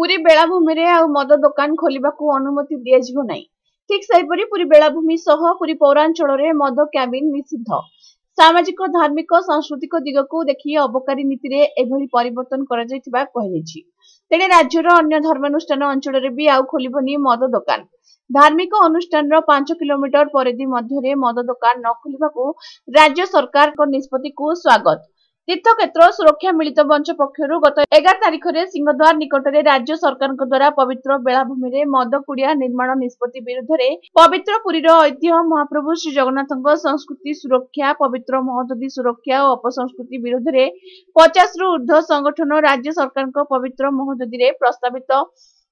पुरी बेलाभूमि रे आ मद दुकान खोलिबाकू अनुमति दियाजिबो नाही। ठीक सेहिपरि पुरी बेलाभूमि सह पुरी पौरांचल रे मद क्याबिन निषिद्ध। सामाजिक धार्मिक सांस्कृतिक दिगकू देखि अबकारी नीति रे एभली परिवर्तन करा जायतिबा कहैछि। तेणे राज्यर अन्य धर्मानुष्ठान अंचल रे भी आउ खोलिबनी मद दुकान। धार्मिक अनुष्ठान 5 किलोमीटर परिधि मध्य मद दुकान न खोलिबाकू राज्य सरकार को निष्पत्ति को स्वागत। तीर्थक्षेत्र सुरक्षा मिलित मंच पक्षर गत 11 तारिख में सिंहद्वार निकट में राज्य सरकार द्वारा पवित्र बेलाभूमि में मद कुड़िया निर्माण निष्पत्ति विरुद्ध में पवित्र पुरीर ऐतिह्य महाप्रभु श्री जगन्नाथ संस्कृति सुरक्षा पवित्र महददी सुरक्षा और अपसंस्कृति विरुद्ध में 50 रु ऊर्ध्व संगठन राज्य सरकार पवित्र महददी में प्रस्तावित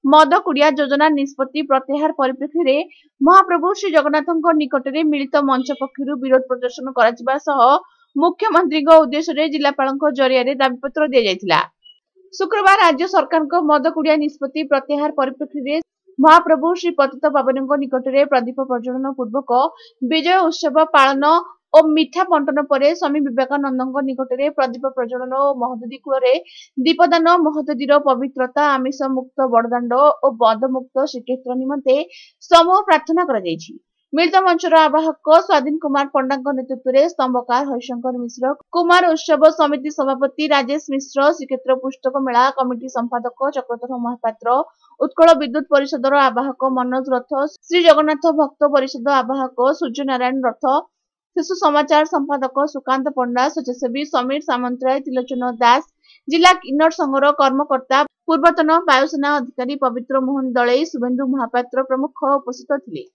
मद कुड़िया योजना निष्पत्ति प्रत्याहार परिप्रेक्षी में महाप्रभु श्री जगन्नाथ निकट में मिलित मंच पक्षर विरोध प्रदर्शन कर मुख्यमंत्री उद्देश्य जिलापाल जरिया दाबीपत्र दि जाइथिला। शुक्रवार राज्य सरकार मद कुड़िया निष्पत्ति प्रत्याहार परिप्रेक्षी में महाप्रभु श्री पतित पावन निकट में प्रदीप प्रज्वलन पूर्वक विजय उत्सव पालन और मिठा बंटन पर स्वामी विवेकानंद निकट में प्रदीप प्रज्वलन और महददी कूल दीपदान महददीर पवित्रता आमिष मुक्त बड़दाण्ड और बद मुक्त श्रीक्षेत्र निमंते समूह प्रार्थना करा जायछि। मिलित मंचर आवाहक स्वाधीन कुमार पंडा नेतृत्व में स्तंभकार हरिशंकर मिश्र कुमार उत्सव समिति सभापति राजेश मिश्र श्रीक्षेत्र पुस्तक मेला कमिटी संपादक चक्रधर महापात्र उत्कल विद्युत परिषदर आवाहक मनोज रथ श्री जगन्नाथ भक्त परिषद आवाहक सूर्य नारायण रथ शिशु समाचार संपादक सुकांत पंडा स्वच्छासेवी समीर सामंतराय त्रिलोचन दास जिला किन्नर संघर कर्मकर्ता पूर्वतन वायुसेना अधिकारी पवित्र मोहन दलई शुभेन्दु महापात्र प्रमुख उपस्थित थिले।